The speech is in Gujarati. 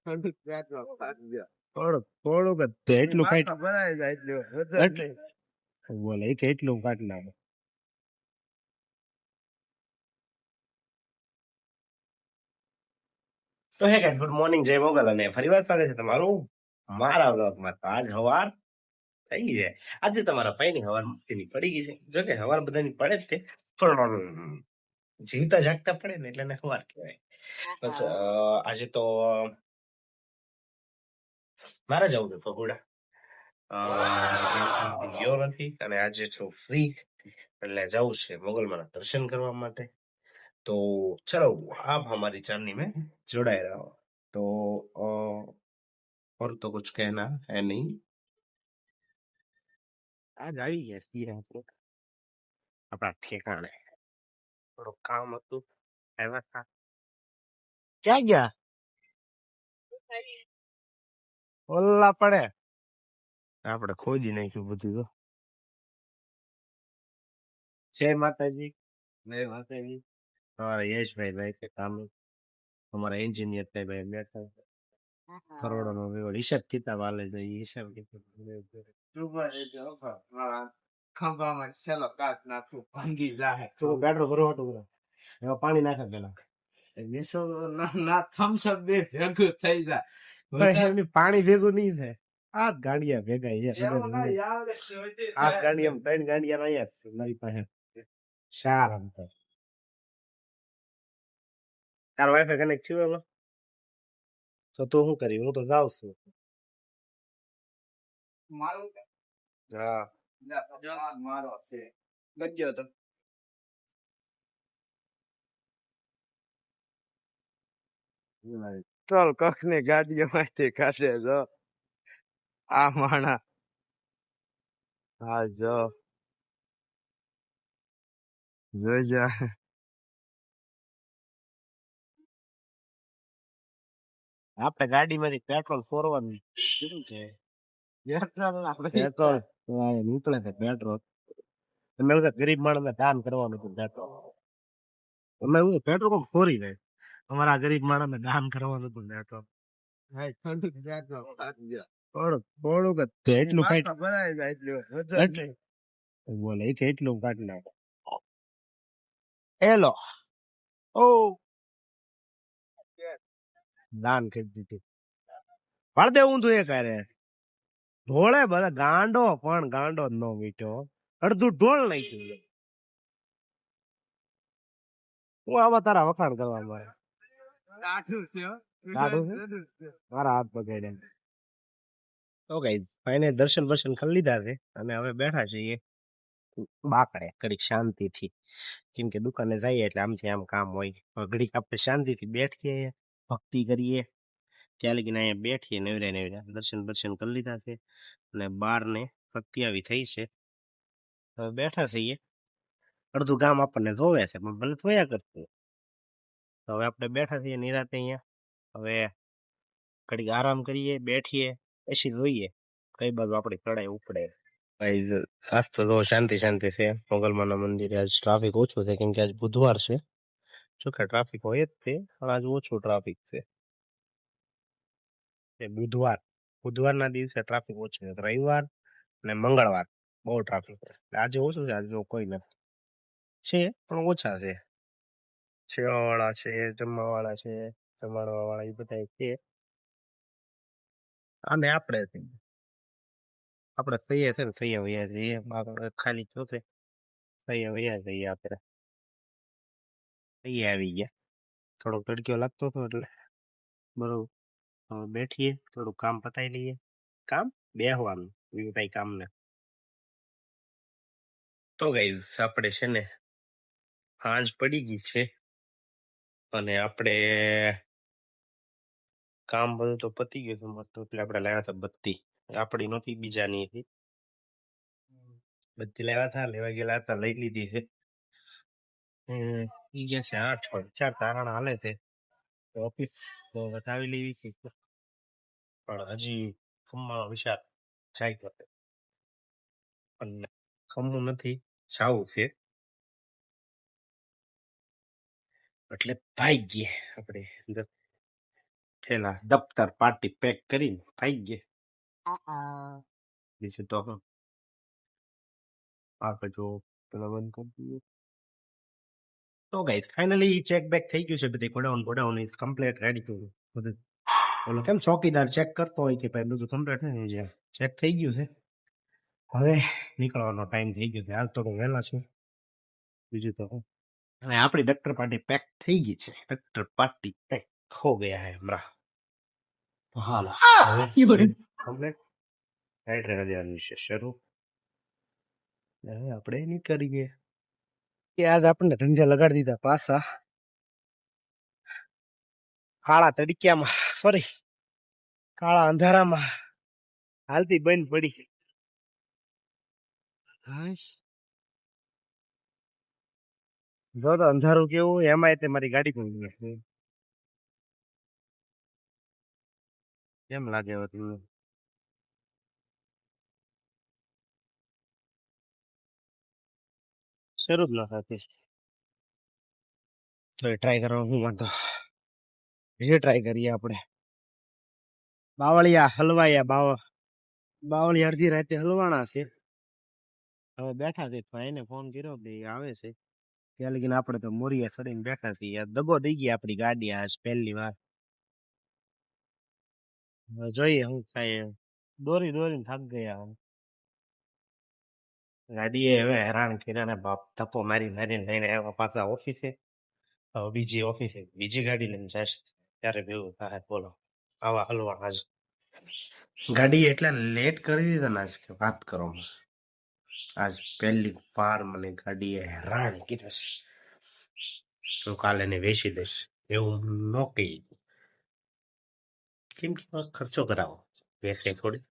થોડુંક થોડુંક જ એટલું કાંઈ બોલે કે એટલું કાઢી નાખે. તો હે ગાઈસ, ગુડ મોર્નિંગ, જય મોગલ, અને ફરીવાર સ્વાગત છે તમારું મારા બ્લોગમાં. તો આજ હવાર થઈ ગઈ છે. આજે તમારા ભાઈની હવાર મસ્તીની પડી ગઈ છે. જો કે હવાર બધાની પડે જ તે, પણ જીવતા જાગતા પડે ને એટલે એને હવાર કહેવાય. આજે તો મારે જવું છે ફગુડા, ગયો નથી અને આજે છું ફ્રી, એટલે જવું છે મોગલમાના દર્શન કરવા માટે. तो चलो आप हमारी जर्नी में जुड़े रहो. तो और तो कुछ कहना है नहीं. આજ આવી ગયા છીએ આપણે આપણા ઠેકાણે. થોડું કામ હતું, આવ્યા હતા. ક્યાં ગયા? ઓલા પડે આપણે ખોદી નાખ્યું બધું. તો જય માતાજી. જય માતાજી. અમારા યશભાઈ કે કામ, અમારા એન્જિનિયર ભાઈ બેઠા કરોડો નો હિસાબ કિતાબ હાલે છે. હિસાબ કિતાબ ખંભામાં છેલ્લો કાચ નાખું ભાંગી જાય. બેટરો ભરવા એમાં પાણી નાખે પેલા ના થમ્સઅપ બે ભેગું થઈ જાય. પાણી ભેગું નહીં થાય. આ ગાડિયા ભેગા આ ગાડિયા 3 ગાડિયા અહીંયા છે મારી પાસે. 4 અંતર. તાર વાઈફાઈ કનેક્ટ થયું? તો તું શું કરી? હું તો જાઉં છું. હા મારો છે ગજ્યો તો ટ્રોલ કખ ને ગાડીઓ માંથી કાઢે જો આ માણા. હા જો જોઈ જા. આપણે ગાડીમાંથી પેટ્રોલ ફોરવાનું શું છે? પેટ્રોલ નીકળે છે પેટ્રોલ. તમે ગરીબ માણસ ને દાન કરવાનું હતું પેટ્રોલ. અમે એવું પેટ્રોલ કોઈ ફોરી જાય. અમારા ગરીબ માણસ ને દાન કરવાનું હતું પેટ્રોલ. થોડુંક એટલું બોલે કે એટલું કાઢી નાખો. એલો ઓ દાન કરી દીધું. પણ દેવું તું એ કરે ઢોળે બધા ગાંડો, પણ ગાંડો જ નો મીઠો. અડધું ઢોળ નાખ્યું. હું આવા તારા વખાણ કરવા મારે મારા હાથ પકડે. તો ગાઈસ ફાઇનલ દર્શન કરી લીધા છે અને હવે બેઠા છીએ બાકડે ઘડીક શાંતિથી. કેમ કે દુકાને જઈએ એટલે આમથી આમ કામ હોય. ઘડીક આપણે શાંતિથી બેઠીએ, ભક્તિ કરીએ. ત્યાં લગીને અહીંયા બેઠીએ નવરા દર્શન કરી લીધા છે અને 12 ને 27 થઈ છે. હવે બેઠા છીએ. અડધું ગામ આપણને જોવે છે પણ ભલે જોયા કરતું. તો હવે આપણે બેઠા છીએ નિરાતે અહીંયા. હવે ઘડીક આરામ કરીએ, બેઠીએ, પછી જોઈએ કઈ બાજુ આપણી ચડાઈ ઉપડે. આજ તો શાંતિ છે મોગલમાના મંદિરે. આજ ટ્રાફિક ઓછું છે કેમ કે આજ બુધવાર છે. જોકે ટ્રાફિક હોય જ છે પણ આજ ઓછું ટ્રાફિક છે. બુધવારના દિવસે ટ્રાફિક ઓછું છે. રવિવાર અને મંગળવાર બહુ ટ્રાફિક. આજે ઓછું છે. આજે કોઈ નથી છે પણ ઓછા છે. સેવા વાળા છે, જમવા વાળા છે, જમાડવા વાળા એ બધા છે. અને આપણે સહીએ છે ને સહીએ વૈયા જઈએ. ખાલી જોશે સહીએ વૈયા જઈએ. આપણે સહીએ આવી ગયા. થોડોક તડક્યો લાગતો હતો એટલે બરોબર બેઠીએ, થોડું કામ પતાવી લઈએ. કામ બેહવાનું બીજું કઈ કામ ને. તો ગાઈઝ આપણે છે ને સાંજ પડી ગઈ છે અને આપણે કામ બધું તો પતી ગયું હતું મસ્ત. એટલે આપણે લાવ્યા હતા બત્તી. આપણી નહોતી, બીજાની હતી. બત્તી લાવ્યા હતા, લેવા ગયેલા હતા, લઈ લીધી છે. ઈ ગયા છે 8 વાગે. 4 તારાણા હાલે છે. ઓફિસ તો બતાવી લેવી છે પણ હજી ખમ્મા વિચાર જાય તો અને ખમવું નથી, જાવું છે એટલે ભાઈ ગયે આપણે પેલા દફતર પાર્ટી પેક કરીને થઈ ગયા બીજું તો હું આપણે જો પેલા બંધ કરી દઈએ તો ગાઈસ ફાઇનલી ચેક બેક થઈ ગયું છે બધી godown is complete ready to બધું ઓલો કેમ ચોકીદાર ચેક કરતો હોય કે ભાઈ બધું કમ્પ્લીટ ને જે ચેક થઈ ગયું છે હવે નીકળવાનો ટાઈમ થઈ ગયો છે હાલ તો હું વહેલા છું બીજું તો હું અને આપણી ડॉक्टर પાર્ટી પેક થઈ ગઈ છે ડॉक्टर પાર્ટી પેક હો ગયા હે હમણાં તો હાલ હવે કમ્પ્લીટ રાઈટ રહેવાનું છે શરૂ હવે આપણે નીકળીએ કે આજ આપણને ધંધે લગાડી દીધા પાછા કાળા તડક્યામાં સોરી કાળા અંધારામાં હાલતી બંધ પડી જો તો અંધારું કેવું એમાં તે મારી ગાડી પણ કેમ લાગે હવે તમને શરૂ જ ન થતી તો ટ્રાય કરવાનું શું વાંધો જે ટ્રાય કરીએ આપણે બાવળિયા હલવાયા બાવળિયા અડધી રાતે હલવાણા છે હવે બેઠા છે ભાઈને ફોન કર્યો બે આવે છે ત્યાં લગીને આપણે તો મોરિયા સડીને બેઠા છીએ દગો દઈ ગઈ આપણી ગાડી આજ પહેલી વાર જોઈએ હું થાય દોરીને થાક ગયા ગાડીએ હવે હેરાન કર્યા બાપ ધપ્પો મારીને લઈને આવ્યા પાછા ઓફિસે હવે બીજી ગાડી લઈને જઈશ ત્યારે ભેગું થાય બોલો આવા હલવા આજ ગાડી એટલે લેટ કરી દીધા ને આજ કે વાત કરો આજ પહેલી વાર મને ગાડીએ હેરાન કર્યા છે હું કાલે એને વેચી દઈશ એવું ન કહી કેમ કે ખર્ચો કરાવો વેચે થોડી